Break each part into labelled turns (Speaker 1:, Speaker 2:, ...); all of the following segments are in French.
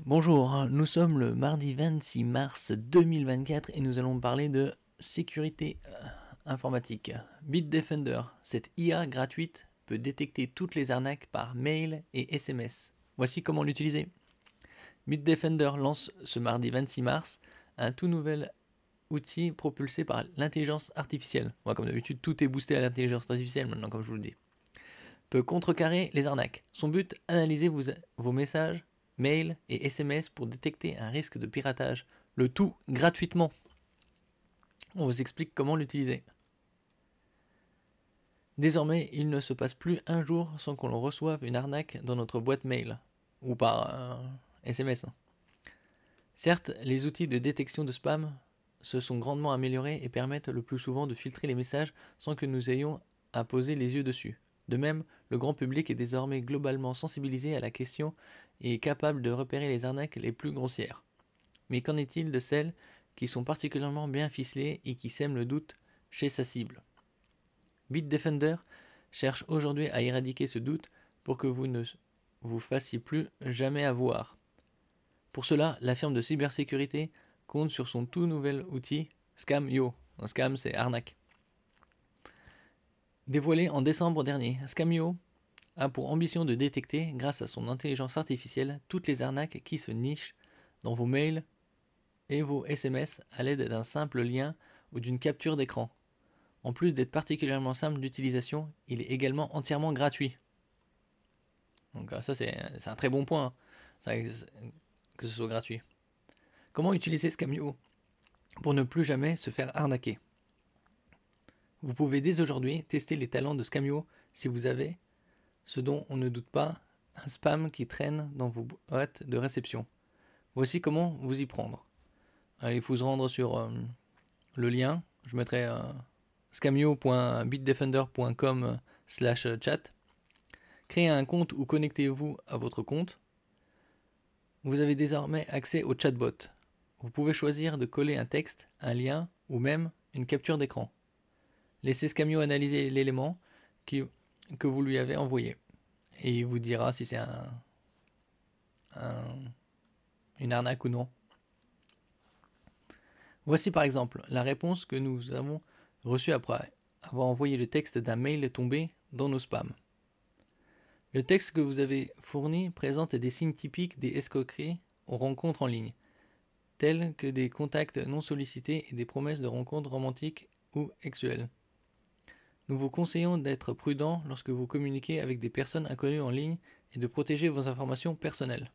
Speaker 1: Bonjour, nous sommes le mardi 26 mars 2024 et nous allons parler de sécurité informatique. Bitdefender, cette IA gratuite peut détecter toutes les arnaques par mail et SMS. Voici comment l'utiliser. Bitdefender lance ce mardi 26 mars un tout nouvel outil propulsé par l'intelligence artificielle. Comme d'habitude, tout est boosté à l'intelligence artificielle maintenant, comme je vous le dis. Peut contrecarrer les arnaques. Son but, analyser vos messages, mails et SMS pour détecter un risque de piratage. Le tout gratuitement. On vous explique comment l'utiliser. Désormais, il ne se passe plus un jour sans qu'on reçoive une arnaque dans notre boîte mail ou par SMS. Certes, les outils de détection de spam se sont grandement améliorés et permettent le plus souvent de filtrer les messages sans que nous ayons à poser les yeux dessus. De même, le grand public est désormais globalement sensibilisé à la question et est capable de repérer les arnaques les plus grossières. Mais qu'en est-il de celles qui sont particulièrement bien ficelées et qui sèment le doute chez sa cible? Bitdefender cherche aujourd'hui à éradiquer ce doute pour que vous ne vous fassiez plus jamais avoir. Pour cela, la firme de cybersécurité compte sur son tout nouvel outil Scam.io. Scam, c'est arnaque. Dévoilé en décembre dernier, Scam.io a pour ambition de détecter, grâce à son intelligence artificielle, toutes les arnaques qui se nichent dans vos mails et vos SMS à l'aide d'un simple lien ou d'une capture d'écran. En plus d'être particulièrement simple d'utilisation, il est également entièrement gratuit. Donc ça c'est un très bon point, que ce soit gratuit. Comment utiliser Scam.io pour ne plus jamais se faire arnaquer? Vous pouvez dès aujourd'hui tester les talents de Scam.io si vous avez, ce dont on ne doute pas, un spam qui traîne dans vos boîtes de réception. Voici comment vous y prendre. Allez, il faut se rendre sur le lien. Je mettrai scamio.bitdefender.com/chat. Créez un compte ou connectez-vous à votre compte. Vous avez désormais accès au chatbot. Vous pouvez choisir de coller un texte, un lien ou même une capture d'écran. Laissez Scam.io analyser l'élément que vous lui avez envoyé. Et il vous dira si c'est une arnaque ou non. Voici par exemple la réponse que nous avons reçue après avoir envoyé le texte d'un mail tombé dans nos spams. Le texte que vous avez fourni présente des signes typiques des escroqueries aux rencontres en ligne, tels que des contacts non sollicités et des promesses de rencontres romantiques ou sexuelles. Nous vous conseillons d'être prudent lorsque vous communiquez avec des personnes inconnues en ligne et de protéger vos informations personnelles.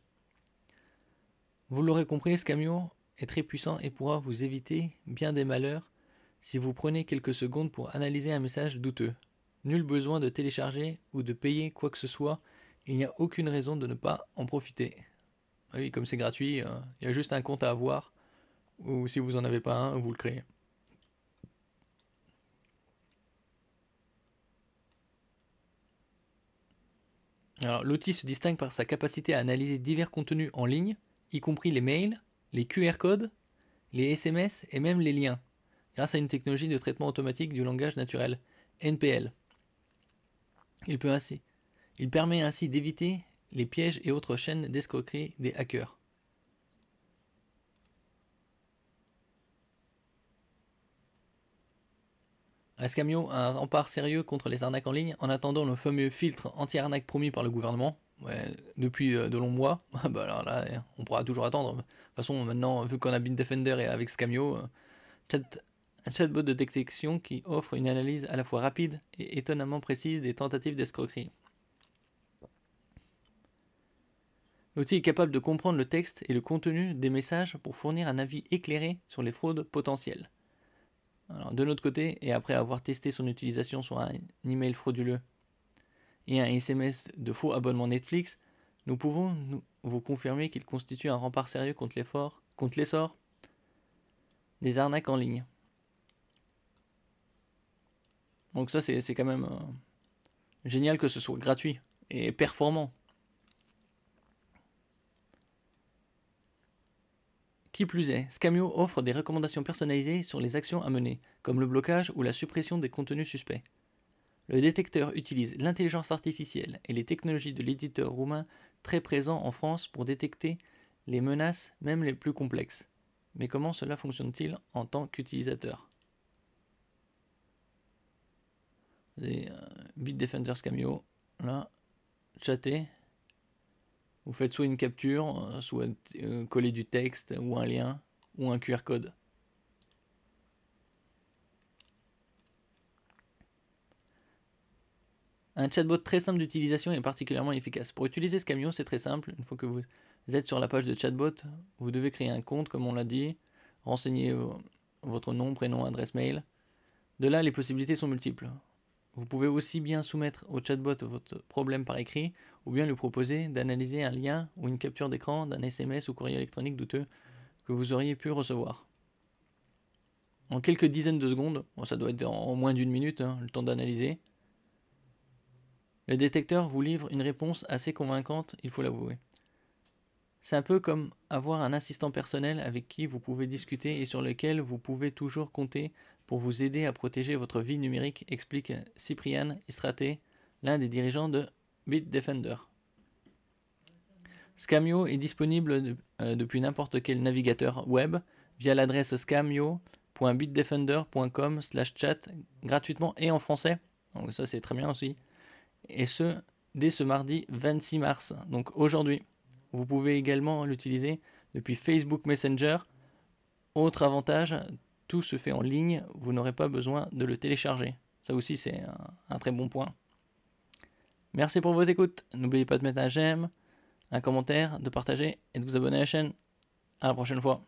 Speaker 1: Vous l'aurez compris, Scam.io est très puissant et pourra vous éviter bien des malheurs si vous prenez quelques secondes pour analyser un message douteux. Nul besoin de télécharger ou de payer quoi que ce soit, il n'y a aucune raison de ne pas en profiter. Oui, comme c'est gratuit, il y a juste un compte à avoir, ou si vous n'en avez pas un, vous le créez. Alors, l'outil se distingue par sa capacité à analyser divers contenus en ligne, y compris les mails, les QR codes, les SMS et même les liens, grâce à une technologie de traitement automatique du langage naturel, NPL. Il permet ainsi d'éviter les pièges et autres chaînes d'escroquerie des hackers. Scam.io a un rempart sérieux contre les arnaques en ligne en attendant le fameux filtre anti-arnaque promis par le gouvernement. Depuis de longs mois, alors là, on pourra toujours attendre. De toute façon, maintenant, vu qu'on a Bitdefender et avec Scam.io, un chatbot de détection qui offre une analyse à la fois rapide et étonnamment précise des tentatives d'escroquerie. L'outil est capable de comprendre le texte et le contenu des messages pour fournir un avis éclairé sur les fraudes potentielles. Alors, de notre côté, et après avoir testé son utilisation sur un email frauduleux et un SMS de faux abonnement Netflix, nous pouvons vous confirmer qu'il constitue un rempart sérieux contre l'essor des arnaques en ligne. Donc ça, c'est quand même génial que ce soit gratuit et performant. Qui plus est, Scam.io offre des recommandations personnalisées sur les actions à mener, comme le blocage ou la suppression des contenus suspects. Le détecteur utilise l'intelligence artificielle et les technologies de l'éditeur roumain très présent en France pour détecter les menaces, même les plus complexes. Mais comment cela fonctionne-t-il en tant qu'utilisateur? Vous avez Bitdefender Scamio, là, chatter. Vous faites soit une capture, soit coller du texte ou un lien ou un QR code. Un chatbot très simple d'utilisation et particulièrement efficace. Pour utiliser Scamio, c'est très simple. Une fois que vous êtes sur la page de chatbot, vous devez créer un compte, comme on l'a dit, renseigner votre nom, prénom, adresse mail. De là, les possibilités sont multiples. Vous pouvez aussi bien soumettre au chatbot votre problème par écrit, ou bien lui proposer d'analyser un lien ou une capture d'écran d'un SMS ou courrier électronique douteux que vous auriez pu recevoir. En quelques dizaines de secondes, bon, ça doit être en moins d'une minute, le temps d'analyser, le détecteur vous livre une réponse assez convaincante, il faut l'avouer. C'est un peu comme avoir un assistant personnel avec qui vous pouvez discuter et sur lequel vous pouvez toujours compter pour vous aider à protéger votre vie numérique, explique Cyprian Istraté, l'un des dirigeants de Bitdefender. Scamio est disponible depuis n'importe quel navigateur web via l'adresse scamio.bitdefender.com/chat gratuitement et en français. Donc ça c'est très bien aussi. Et ce, dès ce mardi 26 mars, donc aujourd'hui. Vous pouvez également l'utiliser depuis Facebook Messenger. Autre avantage, tout se fait en ligne, vous n'aurez pas besoin de le télécharger. Ça aussi c'est un très bon point. Merci pour votre écoute. N'oubliez pas de mettre un j'aime, un commentaire, de partager et de vous abonner à la chaîne. À la prochaine fois.